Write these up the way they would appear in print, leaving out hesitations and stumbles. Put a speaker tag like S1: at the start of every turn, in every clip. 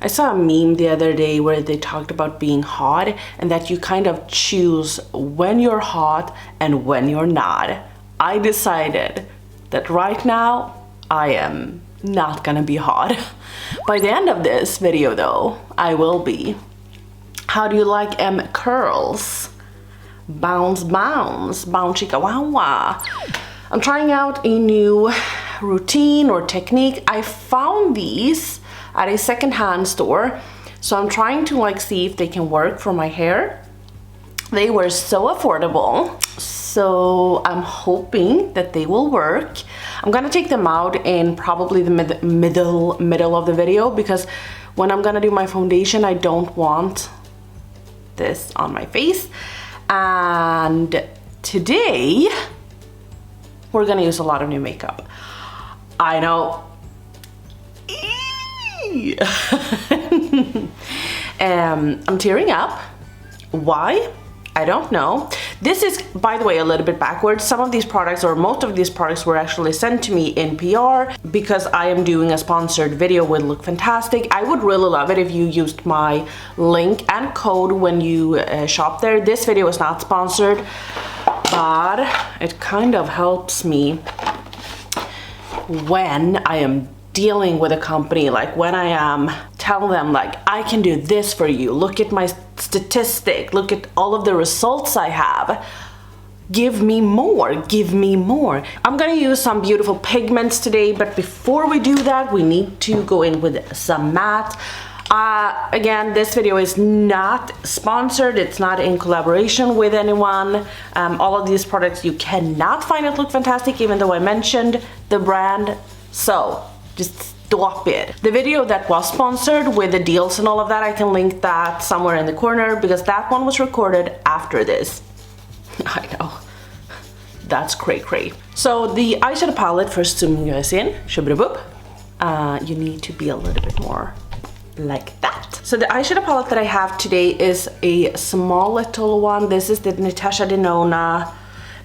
S1: I saw a meme the other day where they talked about being hot and that you kind of choose when you're hot and when you're not. I decided that right now I am not gonna be hot. By the end of this video though, I will be. How do you like curls? Bounce, bounce, bounce chihuahua. I'm trying out a new routine or technique. I found these at a secondhand store, so I'm trying to like see if they can work for my hair. They were so affordable, so I'm hoping that they will work. I'm gonna take them out in probably the middle of the video, because when I'm gonna do my foundation, I don't want this on my face. And today we're gonna use a lot of new makeup. I know. I'm tearing up. Why? I don't know. This is, by the way, a little bit backwards. Some of these products, or most of these products, were actually sent to me in PR because I am doing a sponsored video with Look Fantastic. I would really love it if you used my link and code when you shop there. This video is not sponsored, but it kind of helps me when I am dealing with a company, like when I am telling them like, I can do this for you, look at my statistic, look at all of the results I have, give me more, give me more. I'm gonna use some beautiful pigments today, but before we do that, we need to go in with some matte. Again, this video is not sponsored, it's not in collaboration with anyone. All of these products you cannot find at Look Fantastic, even though I mentioned the brand, so just stop it. The video that was sponsored with the deals and all of that, I can link that somewhere in the corner, because that one was recorded after this. I know, that's cray. So the eyeshadow palette, first zooming you guys in, you need to be a little bit more like that. So the eyeshadow palette that I have today is a small little one. This is the Natasha Denona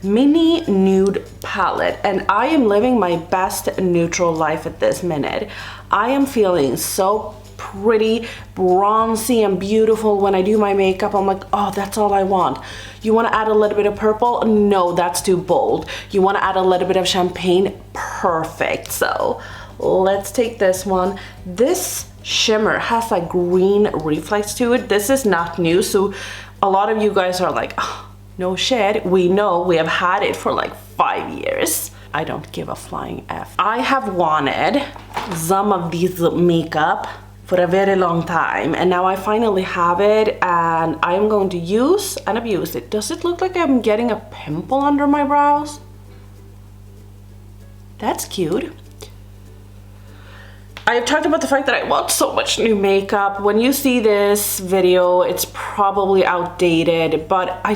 S1: mini nude palette, and I am living my best neutral life at this minute. I am feeling so pretty, bronzy and beautiful. When I do my makeup, I'm like, oh, that's all I want. You want to add a little bit of purple? No, that's too bold. You want to add a little bit of champagne? Perfect. So let's take this one. This shimmer has like green reflex to it. This is not new, so a lot of you guys are like, oh, no shit, we know, we have had it for like 5 years. I don't give a flying F. I have wanted some of these makeup for a very long time, and now I finally have it, and I'm going to use and abuse it. Does it look like I'm getting a pimple under my brows? That's cute. I've talked about the fact that I want so much new makeup. When you see this video, it's probably outdated, but I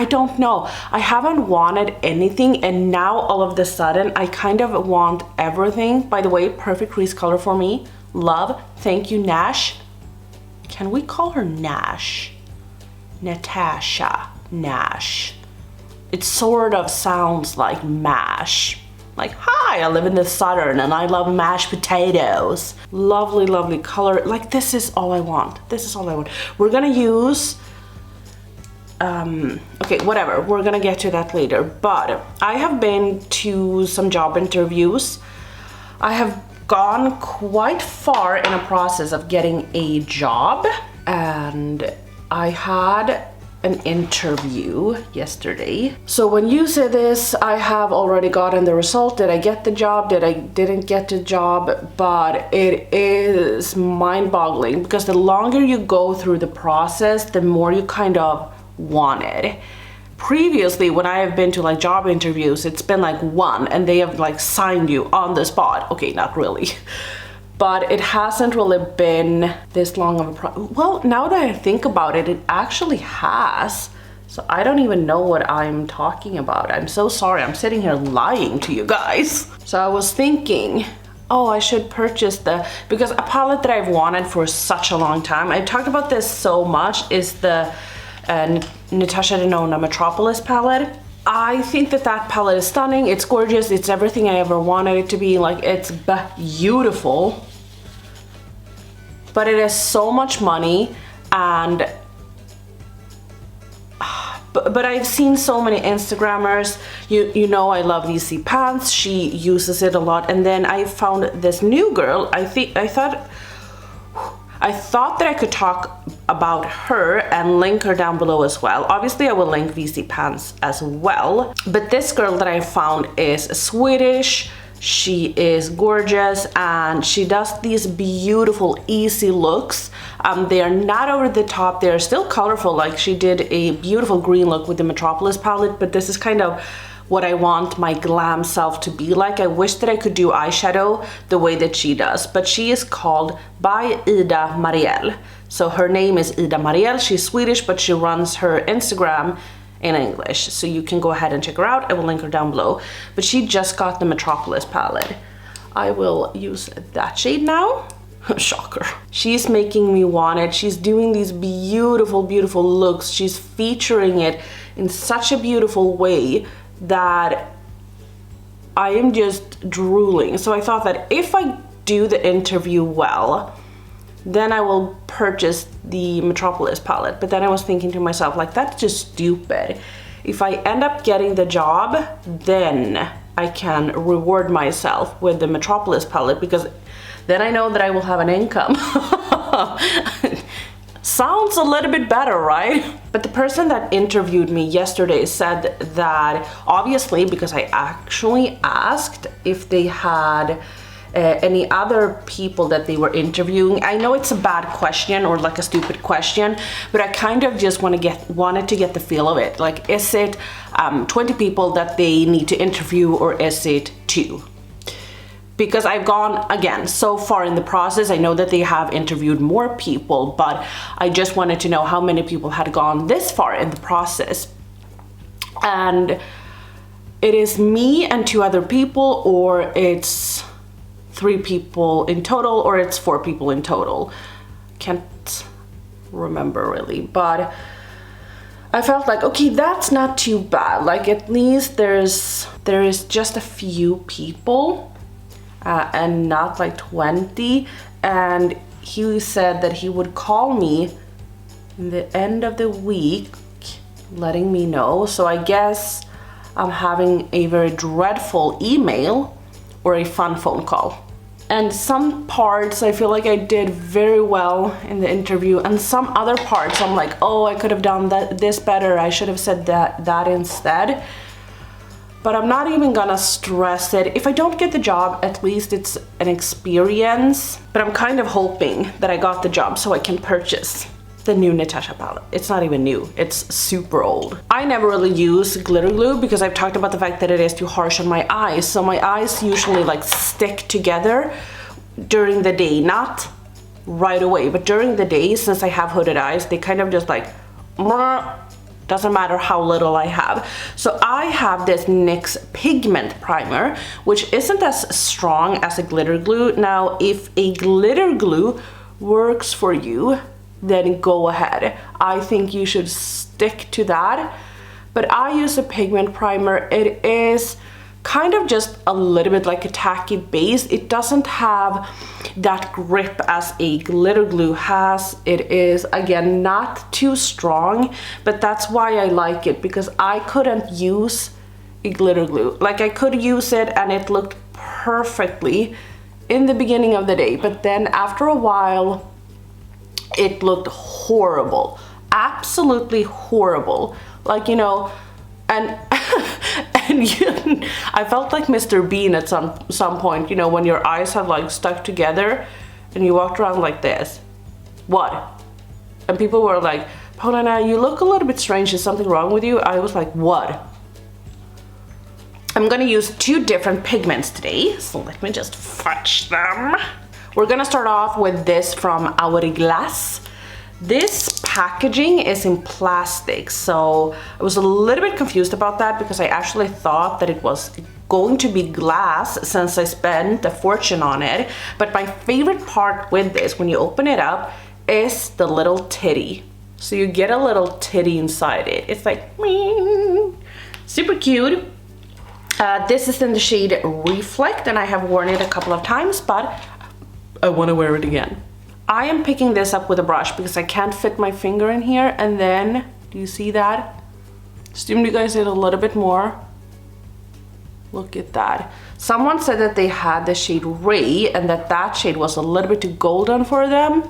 S1: don't know. I haven't wanted anything, and now all of a sudden, I kind of want everything. By the way, perfect crease color for me. Love. Thank you, Nash. Can we call her Nash? Natasha Nash. It sort of sounds like MASH. Like, hi, I live in the Southern and I love mashed potatoes. Lovely, lovely color. Like, this is all I want. This is all I want. We're gonna use, okay, whatever. We're gonna get to that later. But I have been to some job interviews. I have gone quite far in a process of getting a job. And I had an interview yesterday. So when you say this, I have already gotten the result. Did I get the job? Didn't get the job? But it is mind-boggling, because the longer you go through the process, the more you kind of want it. Previously, when I have been to like job interviews, it's been like one, and they have like signed you on the spot. Okay, not really. But it hasn't really been this long of a well, now that I think about it, it actually has. So I don't even know what I'm talking about. I'm so sorry, I'm sitting here lying to you guys. So I was thinking, oh, I should purchase because a palette that I've wanted for such a long time, I've talked about this so much, is the Natasha Denona Metropolis palette. I think that palette is stunning, it's gorgeous, it's everything I ever wanted it to be, like, it's beautiful. but it is so much money. And but I've seen so many Instagrammers, you know I love VC Pants, she uses it a lot. And then I found this new girl, I thought that I could talk about her and link her down below as well. Obviously I will link VC Pants as well, but this girl that I found is Swedish. She is gorgeous and she does these beautiful easy looks. They are not over the top, they are still colorful. Like she did a beautiful green look with the Metropolis palette, but this is kind of what I want my glam self to be like. I wish that I could do eyeshadow the way that she does, but she is called by Ida Marielle. So her name is Ida Marielle. She's Swedish, but she runs her Instagram in English, so you can go ahead and check her out. I will link her down below, but she just got the Metropolis palette. I will use that shade now. Shocker. She's making me want it. She's doing these beautiful looks. She's featuring it in such a beautiful way that I am just drooling. So I thought that if I do the interview well, then I will purchase the Metropolis palette. But then I was thinking to myself, like, that's just stupid. If I end up getting the job, then I can reward myself with the Metropolis palette, because then I know that I will have an income. Sounds a little bit better, right? But the person that interviewed me yesterday said that, obviously, because I actually asked if they had any other people that they were interviewing. I know it's a bad question or like a stupid question, but I kind of just wanted to get the feel of it. Like, is it 20 people that they need to interview, or is it 2? Because I've gone, again, so far in the process. I know that they have interviewed more people, but I just wanted to know how many people had gone this far in the process. And it is me and 2 other people, or it's 3 people in total, or it's 4 people in total. Can't remember really, but I felt like, okay, that's not too bad. Like, at least there is just a few people and not like 20. And he said that he would call me in the end of the week letting me know. So I guess I'm having a very dreadful email or a fun phone call. And some parts I feel like I did very well in the interview, and some other parts I'm like, oh, I could have done this better. I should have said that instead. But I'm not even gonna stress it. If I don't get the job, at least it's an experience. But I'm kind of hoping that I got the job so I can purchase the new Natasha palette. It's not even new, it's super old. I never really use glitter glue because I've talked about the fact that it is too harsh on my eyes. So my eyes usually like stick together during the day, not right away, but during the day, since I have hooded eyes, they kind of just like, doesn't matter how little I have. So I have this NYX Pigment primer, which isn't as strong as a glitter glue. Now, if a glitter glue works for you, then go ahead. I think you should stick to that. But I use a pigment primer. It is kind of just a little bit like a tacky base. It doesn't have that grip as a glitter glue has. It is, again, not too strong, but that's why I like it, because I couldn't use a glitter glue. Like, I could use it and it looked perfectly in the beginning of the day, but then after a while it looked horrible, absolutely horrible. Like, you know, and and I felt like Mr. Bean at some point, you know, when your eyes have like stuck together and you walked around like this. What? And people were like, Paulina, you look a little bit strange, is something wrong with you? I was like, what? I'm gonna use 2 different pigments today, so let me just fetch them. We're gonna start off with this from Hourglass. This packaging is in plastic, so I was a little bit confused about that because I actually thought that it was going to be glass since I spent a fortune on it. But my favorite part with this, when you open it up, is the little titty. So you get a little titty inside it. It's like, super cute. This is in the shade Reflect, and I have worn it a couple of times, but I want to wear it again. I am picking this up with a brush because I can't fit my finger in here. And then, do you see that? Zoom you guys in a little bit more. Look at that. Someone said that they had the shade Røde and that shade was a little bit too golden for them.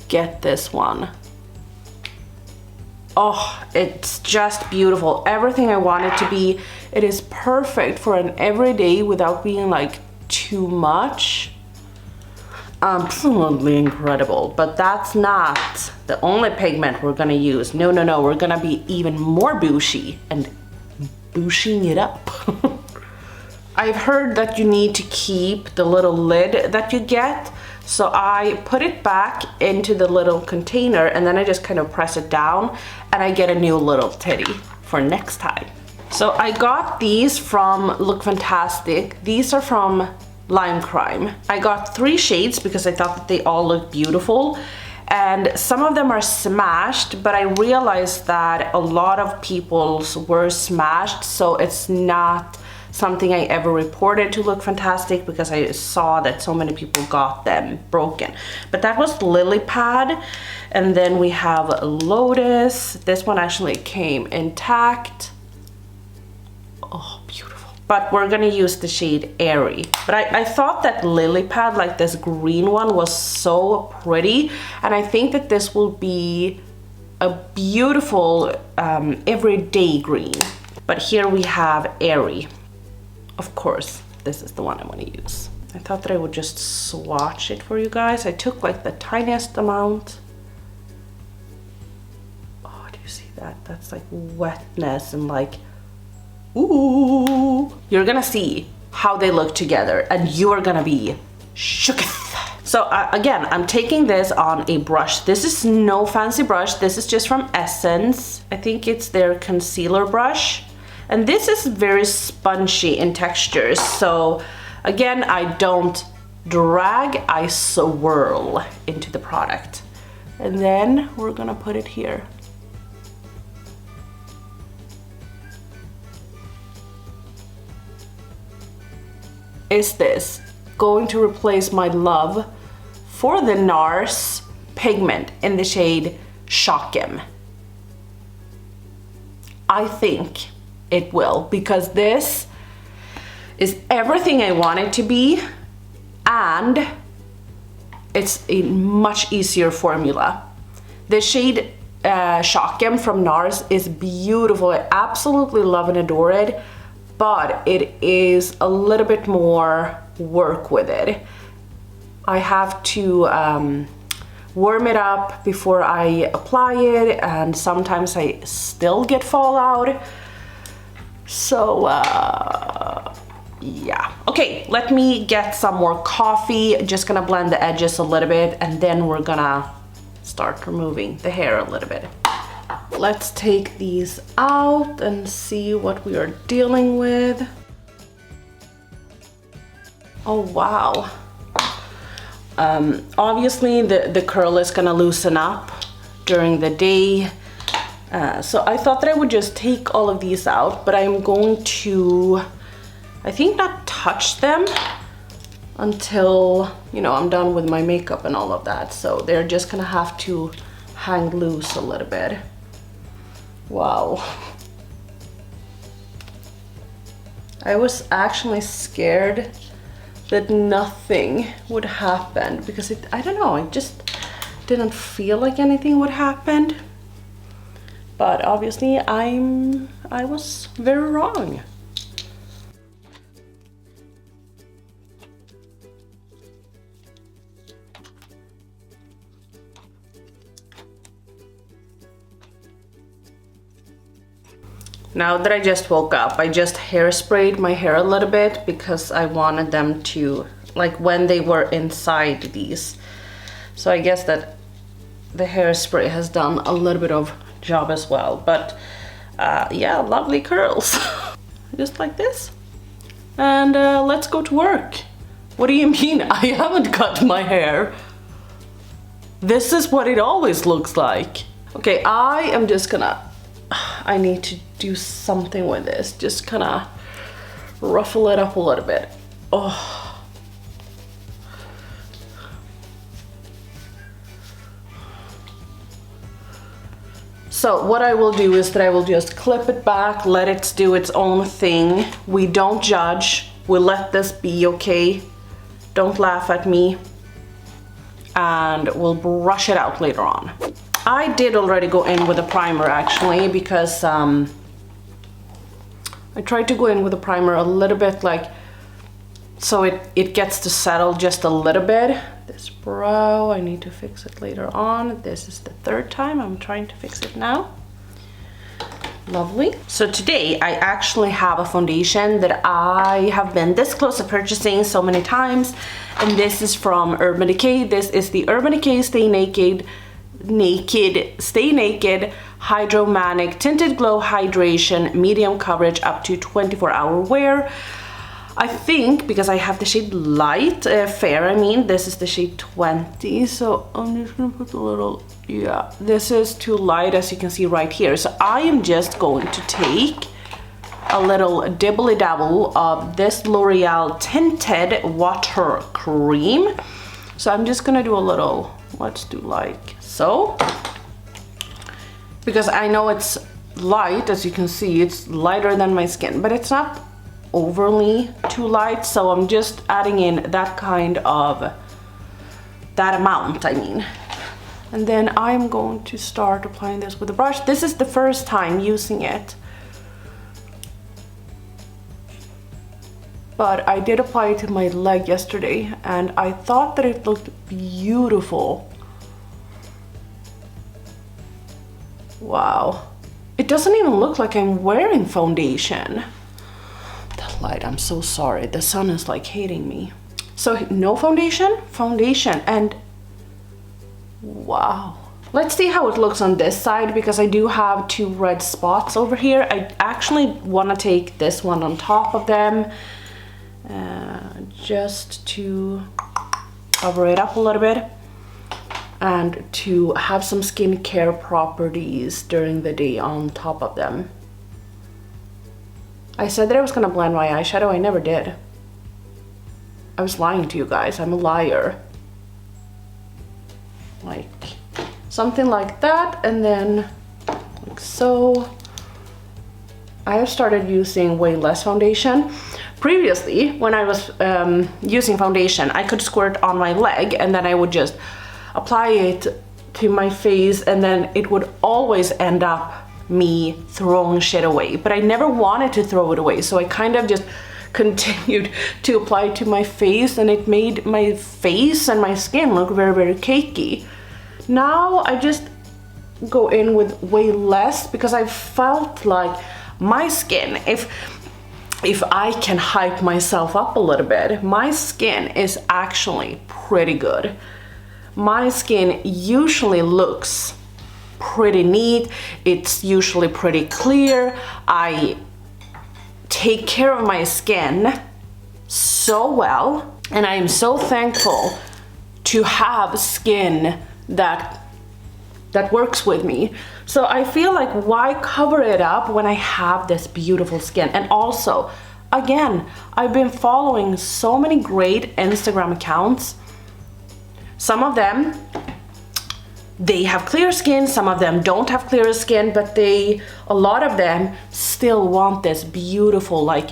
S1: Get this one. Oh, it's just beautiful. Everything I want it to be. It is perfect for an everyday without being like too much. Absolutely incredible. But that's not the only pigment we're gonna use. No, no, no. We're gonna be even more bushy and bushing it up. I've heard that you need to keep the little lid that you get. So I put it back into the little container and then I just kind of press it down and I get a new little teddy for next time. So I got these from Look Fantastic. These are from Lime Crime. I got 3 shades because I thought that they all looked beautiful. And some of them are smashed, but I realized that a lot of people's were smashed, so it's not something I ever reported to Look Fantastic because I saw that so many people got them broken. But that was Lily Pad, and then we have Lotus. This one actually came intact. Oh, beautiful. But we're gonna use the shade Airy. But I thought that Lily Pad, like this green one, was so pretty. And I think that this will be a beautiful everyday green. But here we have Airy. Of course, this is the one I want to use. I thought that I would just swatch it for you guys. I took like the tiniest amount. Oh, do you see that? That's like wetness and like, ooh. You're gonna see how they look together and you are gonna be shooketh. So again, I'm taking this on a brush. This is no fancy brush. This is just from Essence. I think it's their concealer brush. And this is very spongy in texture. So again, I don't drag, I swirl into the product. And then we're gonna put it here. Is this going to replace my love for the NARS pigment in the shade Shockem? I think it will, because this is everything I want it to be, and it's a much easier formula. The shade Shockem from NARS is beautiful. I absolutely love and adore it, but it is a little bit more work with it. I have to warm it up before I apply it, and sometimes I still get fallout. So yeah. Okay, let me get some more coffee. Just gonna blend the edges a little bit, and then we're gonna start removing the hair a little bit. Let's take these out and see what we are dealing with. Oh wow. Obviously the curl is gonna loosen up during the day. So I thought that I would just take all of these out, but I'm going to, I think, not touch them until, you know, I'm done with my makeup and all of that. So they're just gonna have to hang loose a little bit. Wow. I was actually scared that nothing would happen because I don't know, I just didn't feel like anything would happen. But obviously I was very wrong. Now that I just woke up, I just hairsprayed my hair a little bit because I wanted them to, like when they were inside these. So I guess that the hairspray has done a little bit of job as well. But yeah, lovely curls. Just like this. And let's go to work. What do you mean I haven't cut my hair? This is what it always looks like. Okay, I am just gonna, I need to do something with this. Just kind of ruffle it up a little bit. Oh. So what I will do is that I will just clip it back, let it do its own thing. We don't judge, we let this be, okay? Don't laugh at me. And we'll brush it out later on. I did already go in with a primer actually, because I tried to go in with a primer a little bit, like, so it gets to settle just a little bit. This brow, I need to fix it later on. This is the third time I'm trying to fix it now. Lovely. So today I actually have a foundation that I have been this close to purchasing so many times, and this is from Urban Decay. This is the Urban Decay Stay Naked Hydromanic Tinted Glow Hydration Medium Coverage up to 24-hour wear. I think because I have the shade light, fair, I mean, this is the shade 20, so I'm just gonna put a little, yeah, this is too light as you can see right here. So I am just going to take a little dibbly dabble of this L'Oreal Tinted Water Cream. So I'm just gonna do a little, let's do like so, because I know it's light, as you can see, it's lighter than my skin, but it's not overly too light, so I'm just adding in that kind of, that amount, I mean. And then I'm going to start applying this with a brush. This is the first time using it, but I did apply it to my leg yesterday and I thought that it looked beautiful. Wow, it doesn't even look like I'm wearing foundation. That light, I'm so sorry, the sun is like hating me. So no foundation, and wow. Let's see how it looks on this side, because I do have two red spots over here. I actually want to take this one on top of them, just to cover it up a little bit and to have some skincare properties during the day on top of them. I said that I was gonna blend my eyeshadow, I never did. I was lying to you guys, I'm a liar. Like something like that, and then like so. I have started using way less foundation. Previously, when I was using foundation, I could squirt on my leg and then I would just apply it to my face, and then it would always end up me throwing shit away, but I never wanted to throw it away, so I kind of just continued to apply it to my face, and it made my face and my skin look very, very cakey. Now I just go in with way less, because I felt like my skin, if I can hype myself up a little bit, my skin is actually pretty good. My skin usually looks pretty neat, it's usually pretty clear. I take care of my skin so well, and I am so thankful to have skin that works with me. So I feel like, why cover it up when I have this beautiful skin? And also, again, I've been following so many great Instagram accounts. Some of them, they have clear skin, some of them don't have clear skin, but a lot of them still want this beautiful, like,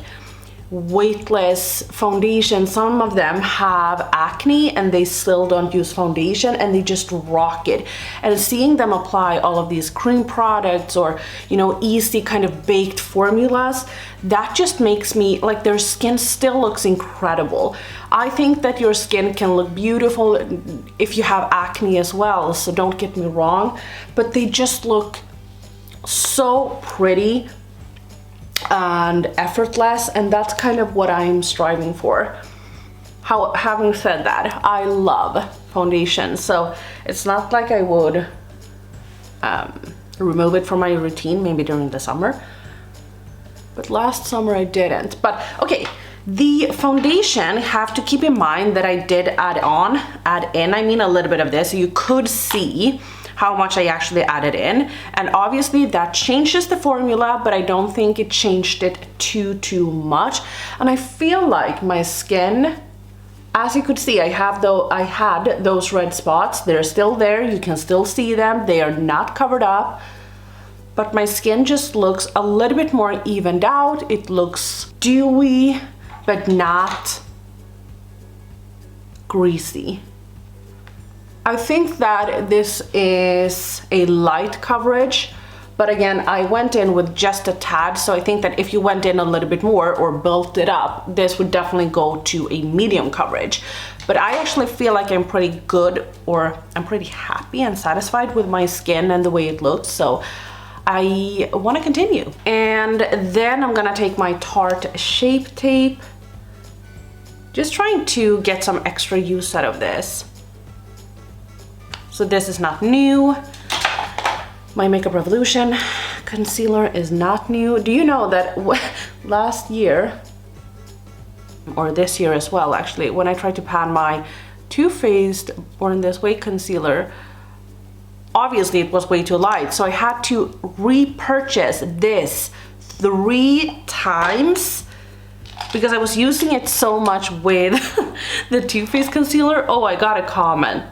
S1: weightless foundation. Some of them have acne and they still don't use foundation and they just rock it. And seeing them apply all of these cream products, or, you know, easy kind of baked formulas, that just makes me like, their skin still looks incredible. I think that your skin can look beautiful if you have acne as well, so don't get me wrong, but they just look so pretty and effortless, and that's kind of what I'm striving for. Having said that, I love foundation, so it's not like I would remove it from my routine maybe during the summer, but last summer I didn't. But okay, the foundation, have to keep in mind that I did add in a little bit of this, so you could see how much I actually added in, and obviously that changes the formula, but I don't think it changed it too much. And I feel like my skin, as you could see, I had those red spots. They're still there, you can still see them, they are not covered up. but my skin just looks a little bit more evened out. It looks dewy, but not greasy. I think that this is a light coverage, but again, I went in with just a tad, so I think that if you went in a little bit more or built it up, this would definitely go to a medium coverage. But I actually feel like I'm pretty good, or I'm pretty happy and satisfied with my skin and the way it looks, so I want to continue. And then I'm gonna take my Tarte Shape Tape, just trying to get some extra use out of this. So this is not new. My Makeup Revolution concealer is not new. Do you know that last year, or this year as well actually, when I tried to pan my Too Faced Born This Way concealer, obviously it was way too light, so I had to repurchase this 3 times because I was using it so much with the Too Faced concealer. Oh, I got a comment.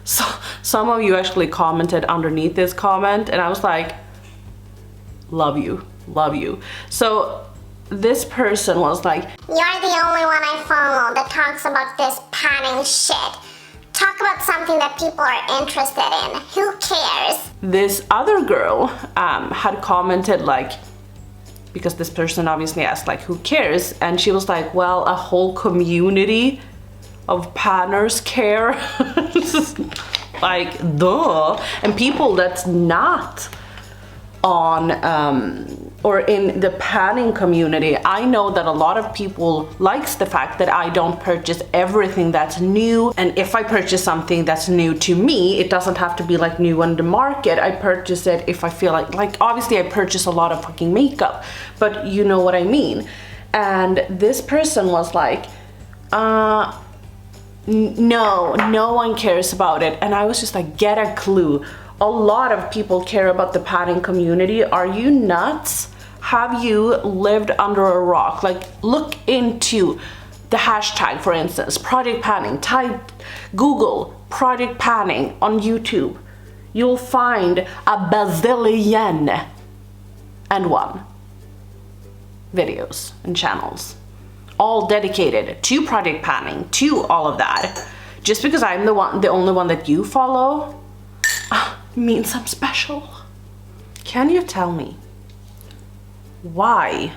S1: So some of you actually commented underneath this comment, and I was like, love you, love you. So this person was like,
S2: you're the only one I follow that talks about this panning shit. Talk about something that people are interested in. Who cares?
S1: This other girl had commented like, because this person obviously asked like, who cares? And she was like, well, a whole community of panners care. Like, duh. And people that's not on or in the panning community, I know that a lot of people likes the fact that I don't purchase everything that's new, and if I purchase something that's new to me, it doesn't have to be like new on the market. I purchase it if I feel like obviously I purchase a lot of fucking makeup, but you know what I mean. And this person was like, no one cares about it. And I was just like, get a clue. A lot of people care about the panning community. Are you nuts? Have you lived under a rock? Like, look into the hashtag, for instance, project panning. Type, Google project panning on YouTube. You'll find a bazillion and one videos and channels, all dedicated to project panning, to all of that. Just because I'm the only one that you follow means I'm special. Can you tell me why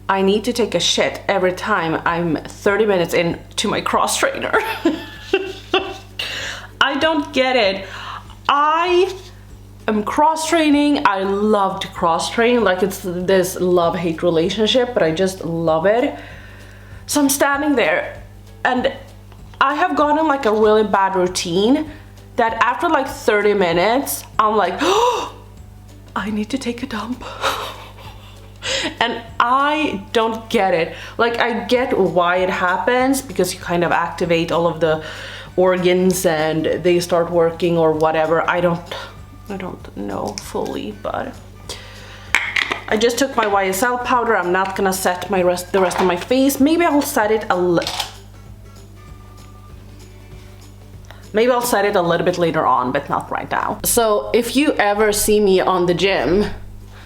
S1: I need to take a shit every time I'm 30 minutes into my cross trainer? I don't get it. I am cross training. I love to cross train, like it's this love-hate relationship, but I just love it. So I'm standing there and I have gotten like a really bad routine that after like 30 minutes, I'm like, oh, I need to take a dump. And I don't get it. Like, I get why it happens, because you kind of activate all of the organs and they start working or whatever. I don't know fully, but I just took my YSL powder. I'm not gonna set the rest of my face. Maybe I'll set it a little bit later on, but not right now. So if you ever see me on the gym,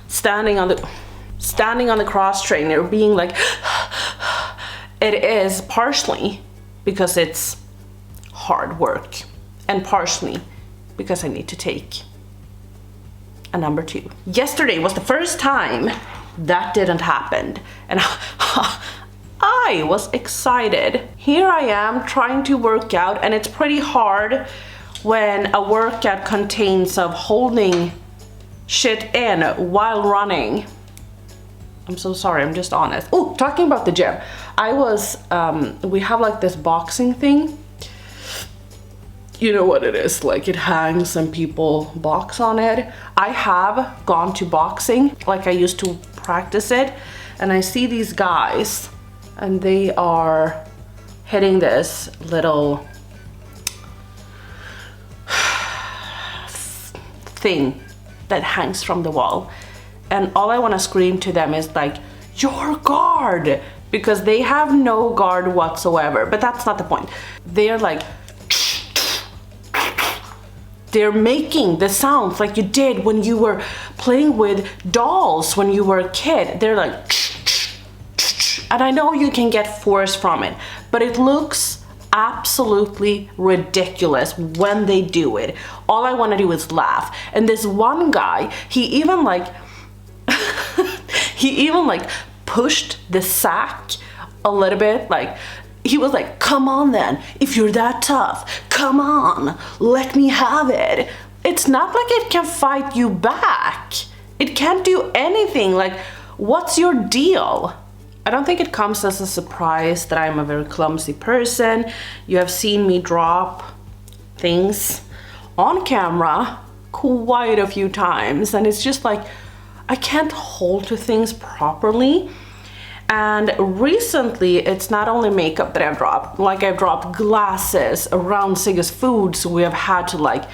S1: standing on the cross trainer being like, it is partially because it's hard work and partially because I need to take a number 2. Yesterday was the first time that didn't happen, and I was excited. Here I am trying to work out, and it's pretty hard when a workout contains of holding shit in while running. I'm so sorry, I'm just honest. Oh, talking about the gym, I was, we have like this boxing thing. You know what it is, like it hangs and people box on it. I have gone to boxing, like I used to practice it, and I see these guys and they are hitting this little thing that hangs from the wall, and all I want to scream to them is like, your guard, because they have no guard whatsoever. But that's not the point. They're like they're making the sounds like you did when you were playing with dolls when you were a kid. They're like, and I know you can get force from it, but it looks absolutely ridiculous when they do it. All I want to do is laugh. And this one guy, he even like pushed the sack a little bit, like he was like, come on then, if you're that tough, come on, let me have it. It's not like it can fight you back. It can't do anything. Like, what's your deal? I don't think it comes as a surprise that I'm a very clumsy person. You have seen me drop things on camera quite a few times, and it's just like, I can't hold to things properly. And recently, it's not only makeup that I've dropped, like I've dropped glasses around Sigge's food, so we have had to like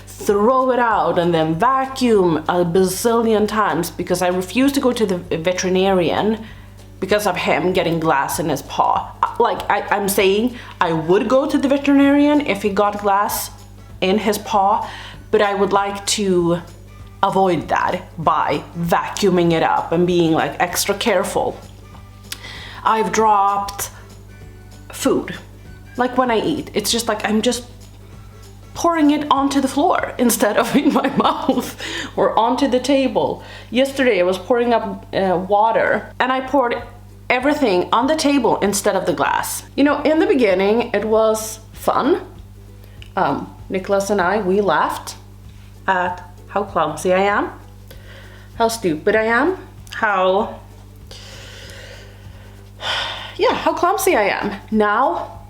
S1: throw it out and then vacuum a bazillion times because I refuse to go to the veterinarian because of him getting glass in his paw. Like I'm saying, I would go to the veterinarian if he got glass in his paw, but I would like to avoid that by vacuuming it up and being like extra careful. I've dropped food, like when I eat, it's just like I'm just pouring it onto the floor instead of in my mouth or onto the table. Yesterday I was pouring up water and I poured everything on the table instead of the glass. You know, in the beginning it was fun. Nicholas and I, we laughed at how clumsy I am, how stupid I am, how clumsy I am. Now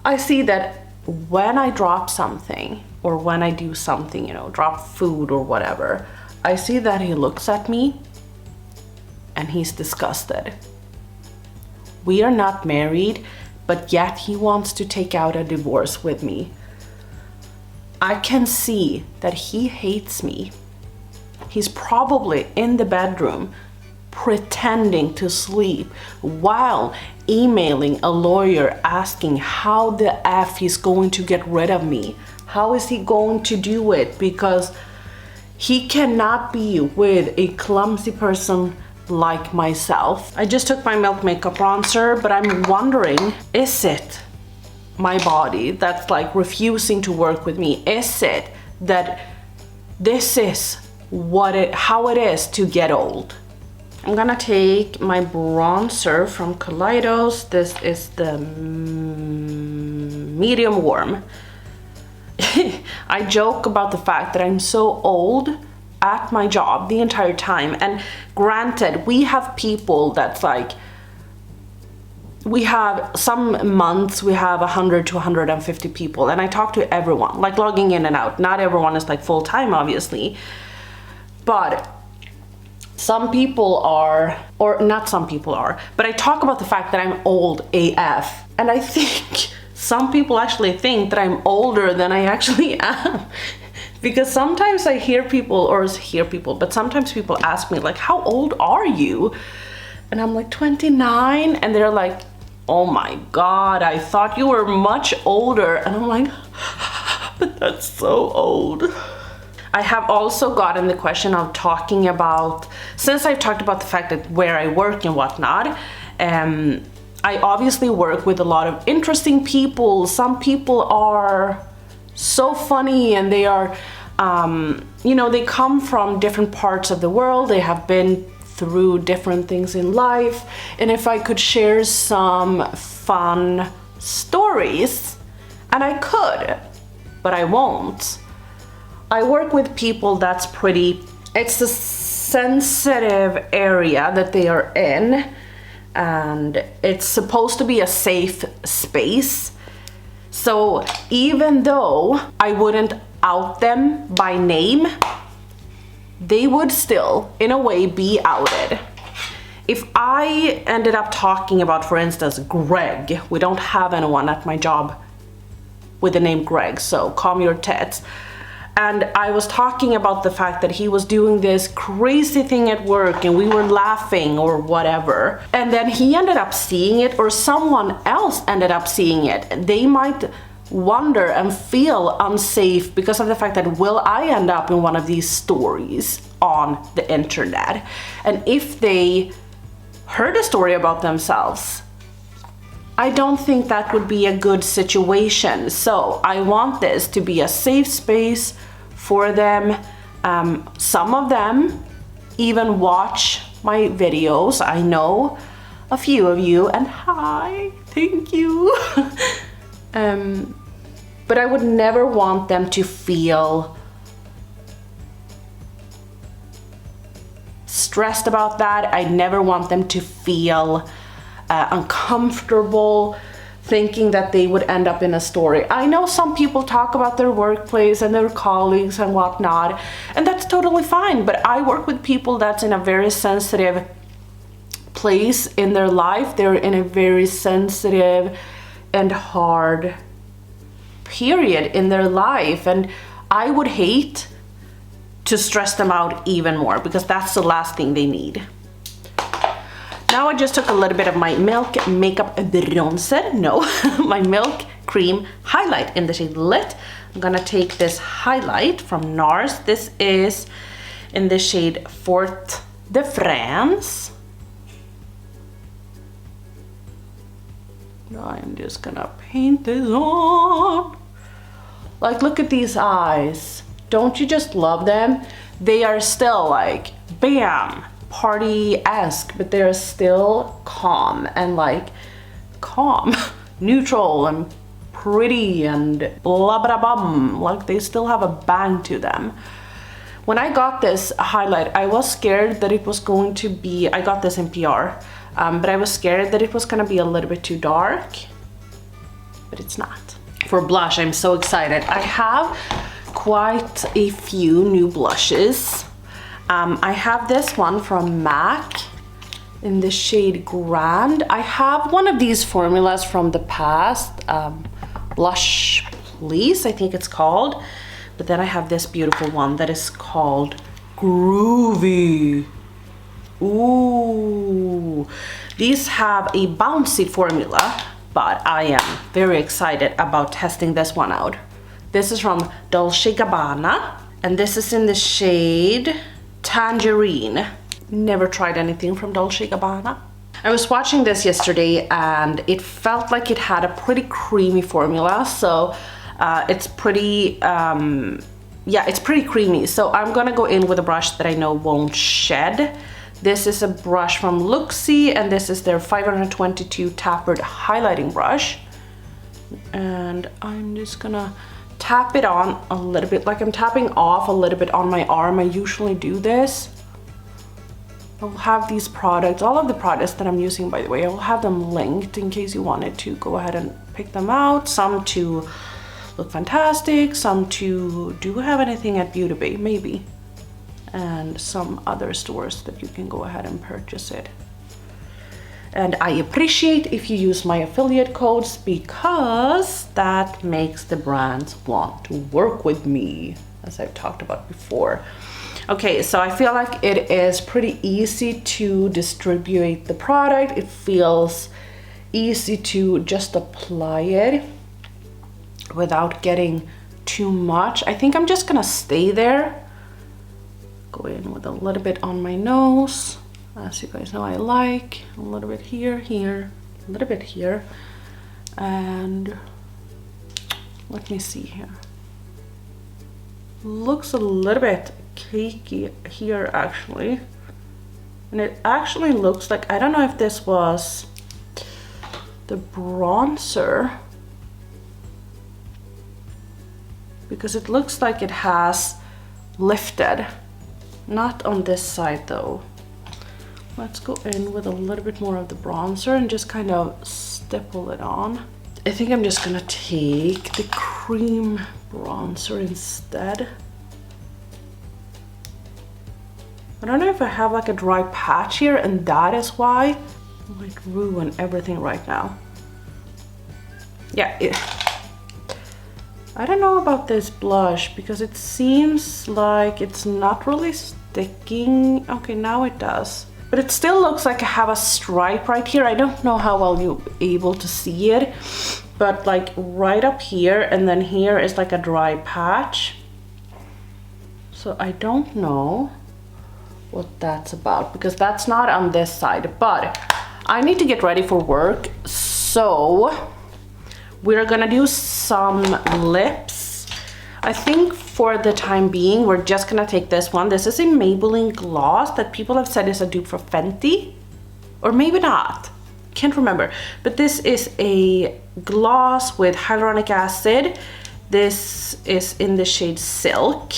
S1: I see that when I drop something or when I do something, you know, drop food or whatever, I see that he looks at me and he's disgusted. We are not married, but yet he wants to take out a divorce with me. I can see that he hates me. He's probably in the bedroom pretending to sleep while emailing a lawyer asking how the F he's going to get rid of me. How is he going to do it? Because he cannot be with a clumsy person like myself. I just took my Milk Makeup bronzer, but I'm wondering, is it my body that's like refusing to work with me? Is it that this is how it is to get old? I'm gonna take my bronzer from Kaleidos. This is the medium warm. I joke about the fact that I'm so old at my job the entire time. And granted, we have people that's like, we have some months we have 100 to 150 people, and I talk to everyone, like logging in and out. Not everyone is like full-time, obviously, but some people are, or not some people are, but I talk about the fact that I'm old AF, and I think some people actually think that I'm older than I actually am. Because sometimes I hear people, but sometimes people ask me like, how old are you? And I'm like 29, and they're like, oh my God, I thought you were much older. And I'm like, but that's so old. I have also gotten the question of talking about, since I've talked about the fact that where I work and whatnot, I obviously work with a lot of interesting people. Some people are so funny, and they are, you know, they come from different parts of the world. They have been through different things in life. And if I could share some fun stories, and I could, but I won't. I work with people that's pretty, it's a sensitive area that they are in, and it's supposed to be a safe space. So even though I wouldn't out them by name, they would still, in a way, be outed. If I ended up talking about, for instance, Greg, we don't have anyone at my job with the name Greg, so calm your tits. And I was talking about the fact that he was doing this crazy thing at work and we were laughing or whatever. And then he ended up seeing it, or someone else ended up seeing it. They might wonder and feel unsafe because of the fact that will I end up in one of these stories on the internet? And if they heard a story about themselves, I don't think that would be a good situation. So I want this to be a safe space for them. Some of them even watch my videos. I know a few of you, and hi, thank you. But I would never want them to feel stressed about that. I never want them to feel uncomfortable thinking that they would end up in a story. I know some people talk about their workplace and their colleagues and whatnot, and that's totally fine, but I work with people that's in a very sensitive place in their life. They're in a very sensitive and hard period in their life, and I would hate to stress them out even more because that's the last thing they need. Now I just took a little bit of my Milk Makeup Bronzer, no, my Milk Cream Highlight in the shade Lit. I'm gonna take this highlight from NARS. This is in the shade Fort de France. I'm just gonna paint this on. Like, look at these eyes. Don't you just love them? They are still like, bam, party-esque, but they're still calm and like calm, neutral and pretty and blah blah bum. Like, they still have a bang to them. When I got this highlight, I was scared that it was going to be, I got this in PR, but I was scared that it was gonna be a little bit too dark, but it's not. For blush, I'm so excited. I have quite a few new blushes. I have this one from MAC in the shade Grand. I have one of these formulas from the past, Blush Please, I think it's called. But then I have this beautiful one that is called Groovy. Ooh, these have a bouncy formula, but I am very excited about testing this one out. This is from Dolce & Gabbana, and this is in the shade Tangerine. Never tried anything from Dolce & Gabbana. I was watching this yesterday and it felt like it had a pretty creamy formula, so it's pretty, yeah, it's pretty creamy. So I'm gonna go in with a brush that I know won't shed. This is a brush from Luxie, and this is their 522 tapered highlighting brush. And I'm just gonna tap it on a little bit, like I'm tapping off a little bit on my arm. I usually do this. I'll have these products, all of the products that I'm using, by the way, I will have them linked in case you wanted to go ahead and pick them out. Some to look fantastic, some to do have anything at Beauty Bay, maybe. And some other stores that you can go ahead and purchase it. And I appreciate if you use my affiliate codes because that makes the brands want to work with me, as I've talked about before. Okay, so I feel like it is pretty easy to distribute the product. It feels easy to just apply it without getting too much. I think I'm just gonna stay there. Go in with a little bit on my nose. As you guys know, I like a little bit here, here, a little bit here. And let me see here. Looks a little bit cakey here actually. And it actually looks like, I don't know if this was the bronzer, because it looks like it has lifted. Not on this side though. Let's go in with a little bit more of the bronzer and just kind of stipple it on. I think I'm just gonna take the cream bronzer instead. I don't know if I have like a dry patch here and that is why I might ruin everything right now. Yeah, I don't know about this blush because it seems like it's not really sticking. Okay, now it does. But it still looks like I have a stripe right here. I don't know how well you're able to see it, but like right up here, and then here is like a dry patch. So I don't know what that's about because that's not on this side, but I need to get ready for work. So we're gonna do some lips. I think for the time being, we're just gonna take this one. This is a Maybelline gloss that people have said is a dupe for Fenty, or maybe not. Can't remember. But this is a gloss with hyaluronic acid. This is in the shade Silk.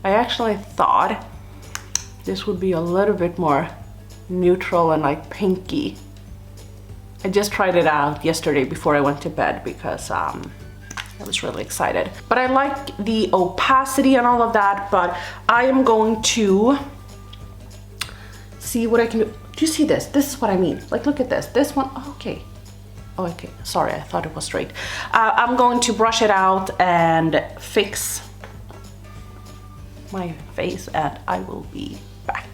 S1: I actually thought this would be a little bit more neutral and like pinky. I just tried it out yesterday before I went to bed because I was really excited. But I like the opacity and all of that, but I am going to see what I can do. Do you see this? This is what I mean. Like, look at this. This one, oh, okay. Oh, okay, sorry, I thought it was straight. I'm going to brush it out and fix my face and I will be back.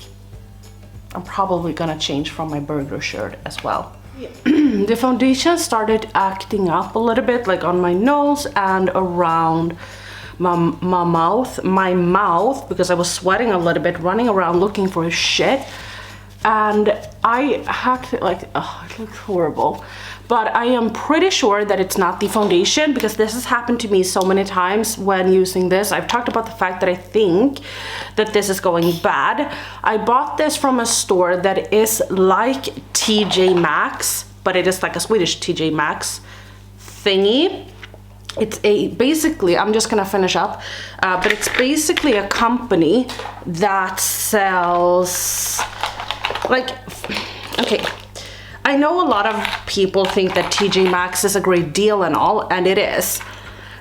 S1: I'm probably gonna change from my burger shirt as well. Yeah. The foundation started acting up a little bit, like on my nose and around my mouth, because I was sweating a little bit, running around looking for shit. And I hacked it like, oh, it looks horrible. But I am pretty sure that it's not the foundation because this has happened to me so many times when using this. I've talked about the fact that I think that this is going bad. I bought this from a store that is like TJ Maxx, but it is like a Swedish TJ Maxx thingy. It's basically, I'm just gonna finish up, but it's basically a company that sells, like, okay. I know a lot of people think that TJ Maxx is a great deal and all, and it is.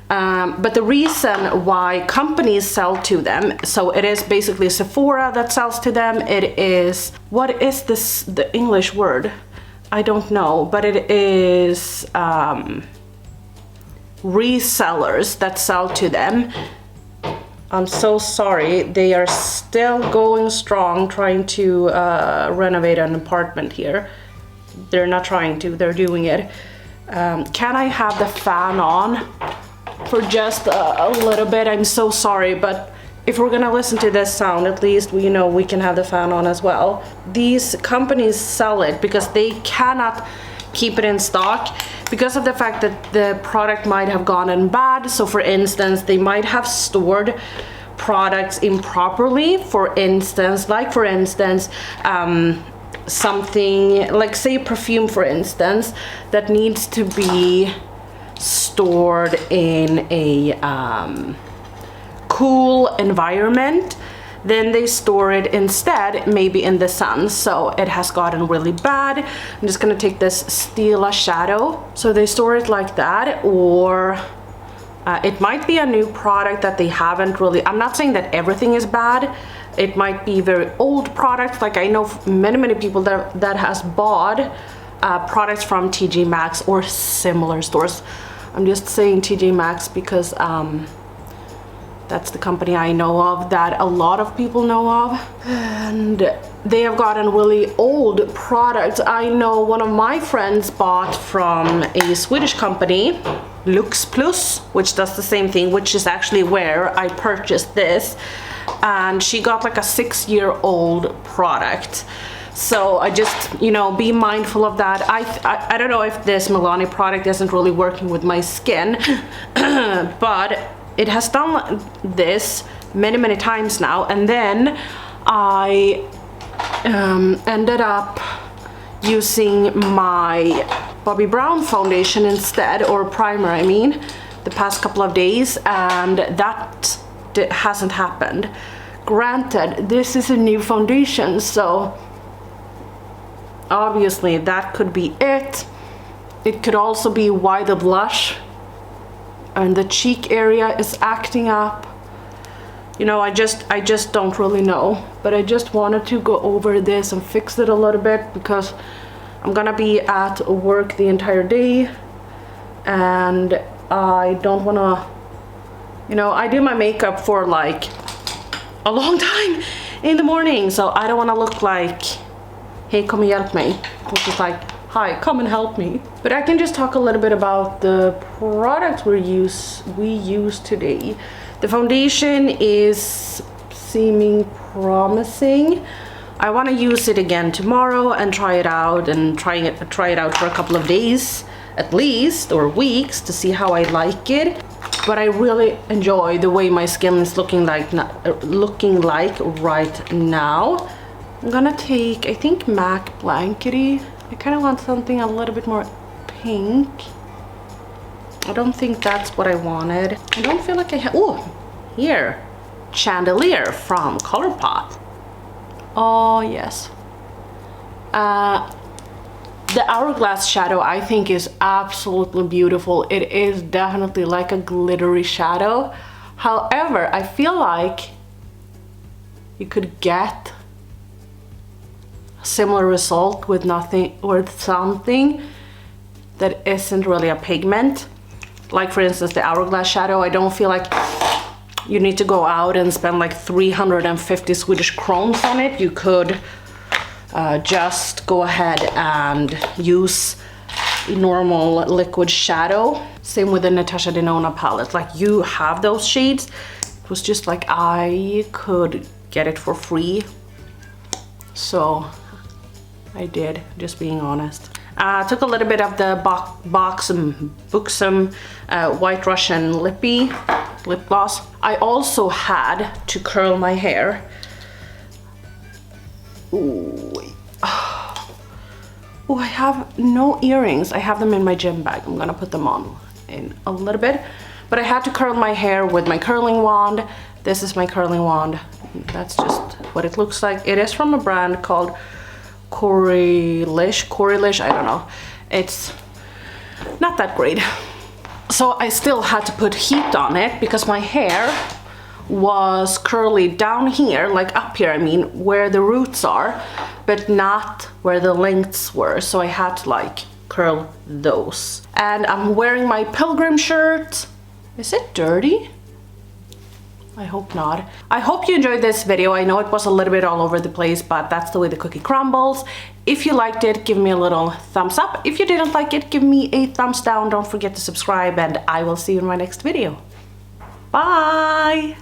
S1: But the reason why companies sell to them, so it is basically Sephora that sells to them. It is, what is this, the English word? I don't know, but it is resellers that sell to them. I'm so sorry, they are still going strong trying to renovate an apartment here. They're not trying to, they're doing it. Can I have the fan on for just a little bit? I'm so sorry, but if we're gonna listen to this sound, at least we know we can have the fan on as well. These companies sell it because they cannot keep it in stock because of the fact that the product might have gone in bad. So for instance, they might have stored products improperly. For instance, something like, say, perfume, for instance, that needs to be stored in a cool environment, then they store it instead maybe in the sun, so it has gotten really bad. I'm just gonna take this Stila shadow, so they store it like that, or it might be a new product that they haven't really, I'm not saying that everything is bad. It might be very old products. Like I know many people that has bought products from TJ Maxx or similar stores. I'm just saying TJ Maxx because that's the company I know of that a lot of people know of, and they have gotten really old products. I know one of my friends bought from a Swedish company, Lux Plus, which does the same thing, which is actually where I purchased this. And she got like a 6-year-old product. So I just, you know, be mindful of that. I don't know if this Milani product isn't really working with my skin, but it has done this many times now. And then I ended up using my Bobbi Brown foundation instead, or primer I mean, the past couple of days, and that hasn't happened. Granted, this is a new foundation, so obviously that could be it. It could also be why the blush and the cheek area is acting up. You know, I just don't really know, but I just wanted to go over this and fix it a little bit because I'm gonna be at work the entire day and I don't wanna, you know, I do my makeup for like a long time in the morning, so I don't want to look like, hey, kom och hjälp mig, which is like hi, come and help me. But I can just talk a little bit about the products we use today. The foundation is seeming promising. I want to use it again tomorrow and try it out and try it out for a couple of days at least, or weeks, to see how I like it. But I really enjoy the way my skin is looking like right now. I'm gonna take, I think, MAC Blankety. I kind of want something a little bit more pink. I don't think that's what I wanted. I don't feel like I have, oh, here, Chandiler from Colourpop. Oh yes. The Hourglass shadow I think is absolutely beautiful. It is definitely like a glittery shadow. However, I feel like you could get a similar result with something that isn't really a pigment. Like for instance the Hourglass shadow, I don't feel like you need to go out and spend like 350 Swedish crowns on it. You could just go ahead and use a normal liquid shadow. Same with the Natasha Denona palette. Like, you have those shades. It was just like I could get it for free, so I did, just being honest. Took a little bit of the Buxom White Russian lip gloss. I also had to curl my hair. Ooh. Oh, I have no earrings. I have them in my gym bag. I'm gonna put them on in a little bit. But I had to curl my hair with my curling wand. This is my curling wand. That's just what it looks like. It is from a brand called Corelish, I don't know. It's not that great. So I still had to put heat on it because my hair was curly down here, like up here, I mean, where the roots are, but not where the lengths were. So I had to like curl those. And I'm wearing my pilgrim shirt. Is it dirty? I hope not. I hope you enjoyed this video. I know it was a little bit all over the place, but that's the way the cookie crumbles. If you liked it, give me a little thumbs up. If you didn't like it, give me a thumbs down. Don't forget to subscribe, and I will see you in my next video. Bye!